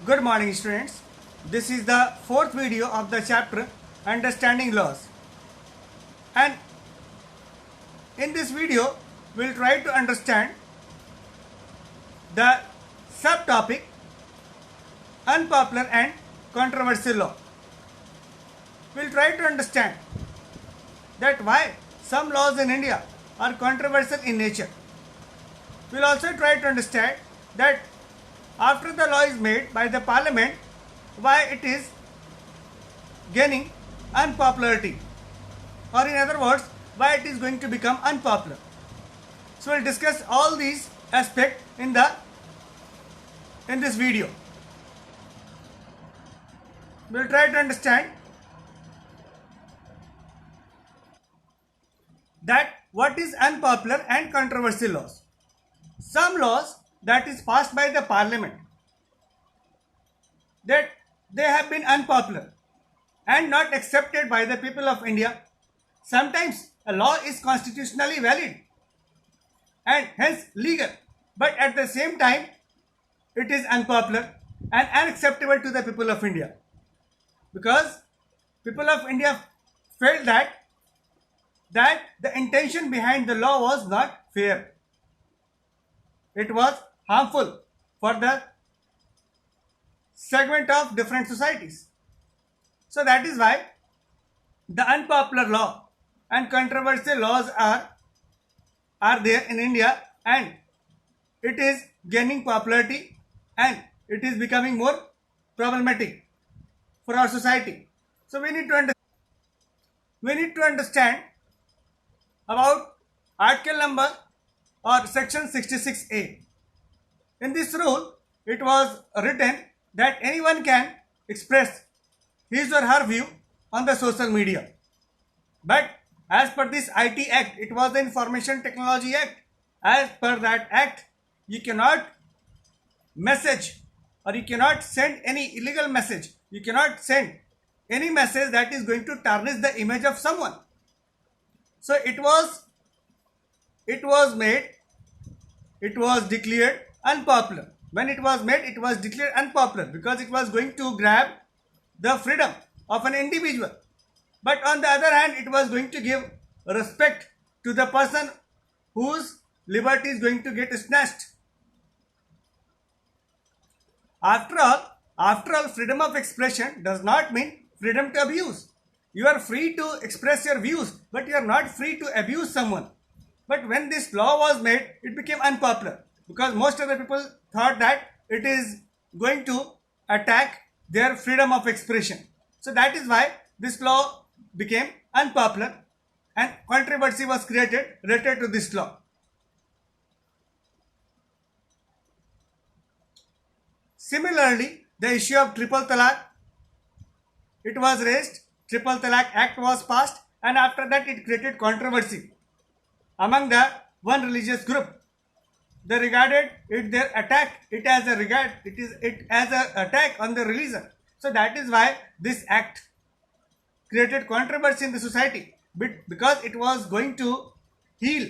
Good morning, students. This is the fourth video of the chapter Understanding Laws. And in this video, we'll try to understand the subtopic Unpopular and Controversial Law. We'll try to understand that why some laws in India are controversial in nature. We'll also try to understand that after the law is made by the parliament, why it is gaining unpopularity, or in other words, why it is going to become unpopular. So we'll discuss all these aspects in this video. We'll try to understand that what is unpopular and controversial laws. Some laws that is passed by the parliament, that they have been unpopular and not accepted by the people of India. Sometimes a law is constitutionally valid and hence legal, but at the same time it is unpopular and unacceptable to the people of India, because people of India felt that the intention behind the law was not fair. It was harmful for the segment of different societies. So that is why the unpopular law and controversial laws are there in India, and it is gaining popularity and it is becoming more problematic for our society. So we need to understand about article number or section 66A. In this rule, it was written that anyone can express his or her view on the social media. But as per this IT Act, it was the Information Technology Act. As per that act, you cannot message or you cannot send any illegal message. You cannot send any message that is going to tarnish the image of someone. So it was declared unpopular. When it was made, it was declared unpopular because it was going to grab the freedom of an individual. But on the other hand, it was going to give respect to the person whose liberty is going to get snatched. After all, freedom of expression does not mean freedom to abuse. You are free to express your views, but you are not free to abuse someone. But when this law was made, it became unpopular because most of the people thought that it is going to attack their freedom of expression. So that is why this law became unpopular and controversy was created related to this law. Similarly, the issue of triple talaq, it was raised. Triple Talaq Act was passed, and after that it created controversy among the one religious group. They regarded it as an attack on the religion. So that is why this act created controversy in the society, because it was going to heal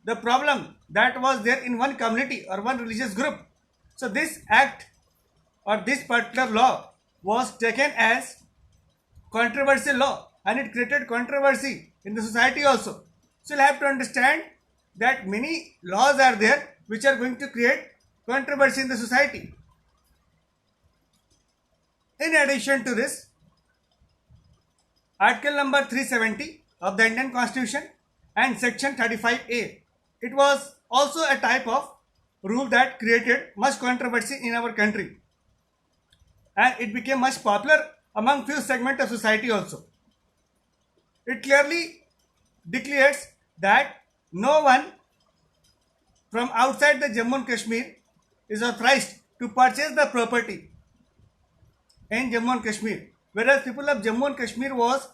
the problem that was there in one community or one religious group. So this act or this particular law was taken as controversial law, and it created controversy in the society also. So you'll have to understand that many laws are there which are going to create controversy in the society. In addition to this, article number 370 of the Indian Constitution and section 35A, it was also a type of rule that created much controversy in our country, and it became much popular among few segments of society also. It clearly declares that no one from outside the Jammu and Kashmir is authorized to purchase the property in Jammu and Kashmir, whereas people of Jammu and Kashmir was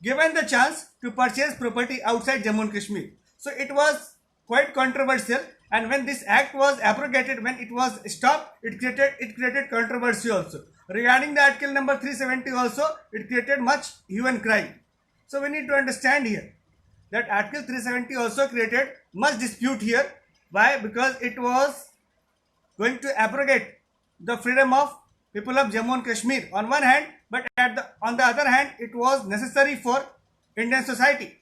given the chance to purchase property outside Jammu and Kashmir. So it was quite controversial, and when this act was abrogated, when it was stopped, it created controversy also. Regarding the article number 370 also, it created much hue and cry. So we need to understand here that article 370 also created much dispute here. Why? Because it was going to abrogate the freedom of people of Jammu and Kashmir on one hand, but on the other hand, it was necessary for Indian society.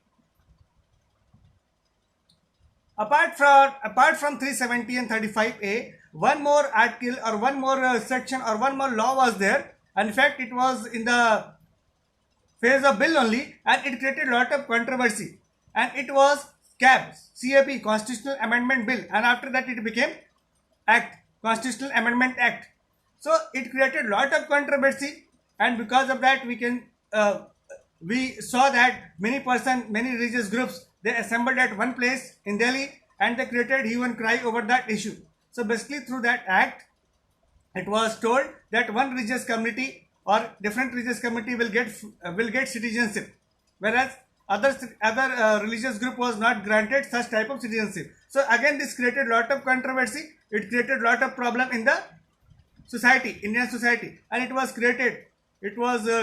Apart from 370 and 35A, one more article or one more section or one more law was there. And in fact, it was in the phase of bill only, and it created a lot of controversy. And it was CAB, Constitutional Amendment Bill, and after that it became Act, Constitutional Amendment Act. So it created a lot of controversy, and because of that, we saw that many religious groups, they assembled at one place in Delhi and they created hue and cry over that issue. So basically, through that act, it was told that one religious community or different religious community will get citizenship, whereas other religious group was not granted such type of citizenship. So again, this created a lot of controversy. It created a lot of problem in the society, Indian society, and it was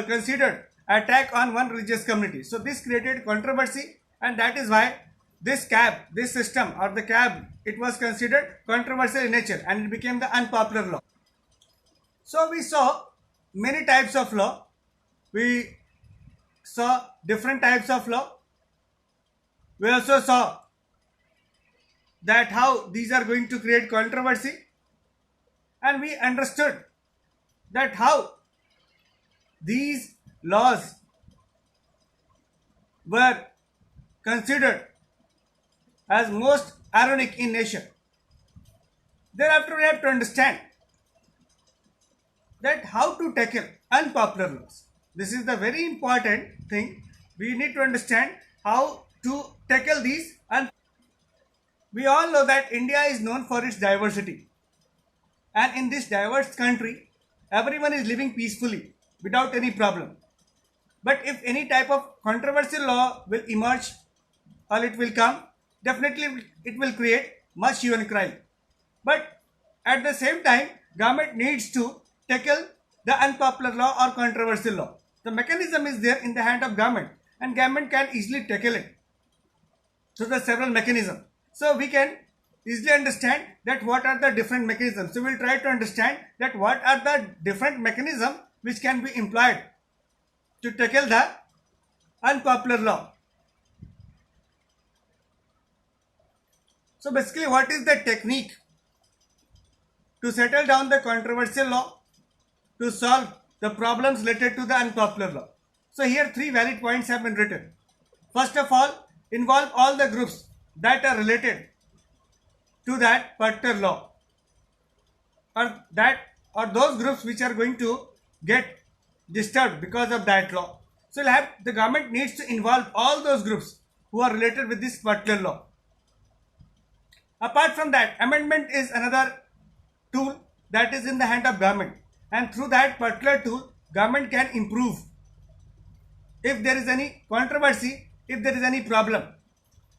considered attack on one religious community. So this created controversy, and that is why this system or the CAB, it was considered controversial in nature, and it became the unpopular law. So we saw many types of law. We saw different types of law. We also saw that how these are going to create controversy, and we understood that how these laws were considered as most ironic in nature. Thereafter, we have to understand that how to tackle unpopular laws. This is the very important thing. We need to understand how to tackle these. And we all know that India is known for its diversity. And in this diverse country, everyone is living peacefully without any problem. But if any type of controversial law will emerge or it will come, definitely it will create much hue and cry. But at the same time, government needs to tackle the unpopular law or controversial law. The mechanism is there in the hand of government, and government can easily tackle it. So there are several mechanisms. So we can easily understand that what are the different mechanisms. So we'll try to understand that what are the different mechanisms which can be employed to tackle the unpopular law. So basically, what is the technique to settle down the controversial law, to solve the problems related to the unpopular law? So here 3 valid points have been written. First of all, involve all the groups that are related to that particular law, or those groups which are going to get disturbed because of that law. So the government needs to involve all those groups who are related with this particular law. Apart from that, amendment is another tool that is in the hand of government, and through that particular tool, government can improve if there is any controversy, if there is any problem.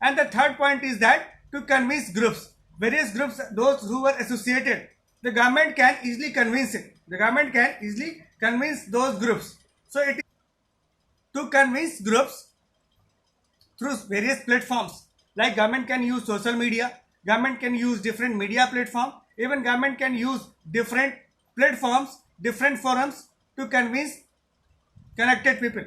And the third point is that to convince groups, various groups, those who were associated, the government can easily convince it. The government can easily convince those groups. So it is to convince groups through various platforms, like government can use social media, government can use different media platforms, even government can use different platforms, different forums to convince connected people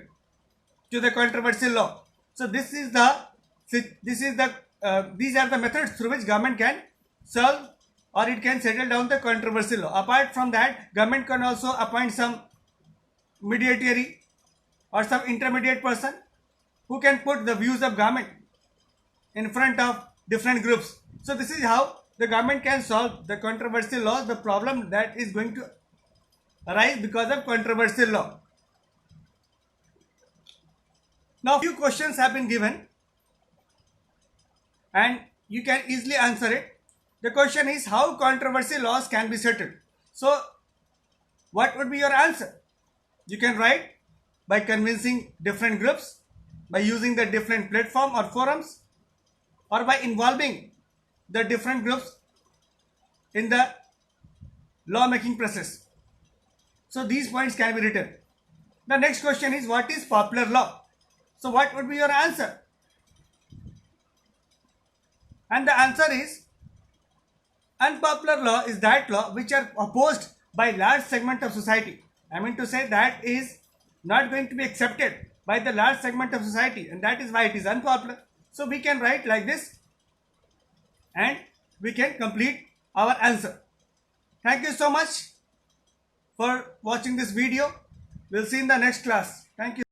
to the controversial law. So these are the methods through which government can solve or it can settle down the controversial law. Apart from that, government can also appoint some mediatory or some intermediate person who can put the views of government in front of different groups. So this is how the government can solve the controversial law, the problem that is going to arise because of controversial law. Now few questions have been given and you can easily answer it. The question is how controversial laws can be settled. So what would be your answer? You can write by convincing different groups, by using the different platform or forums, or by involving the different groups in the law-making process. So these points can be written. The next question is what is popular law? So what would be your answer? And the answer is unpopular law is that law which are opposed by large segment of society. I mean to say that is not going to be accepted by the large segment of society, and that is why it is unpopular. So we can write like this and we can complete our answer. Thank you so much for watching this video. We'll see in the next class. Thank you.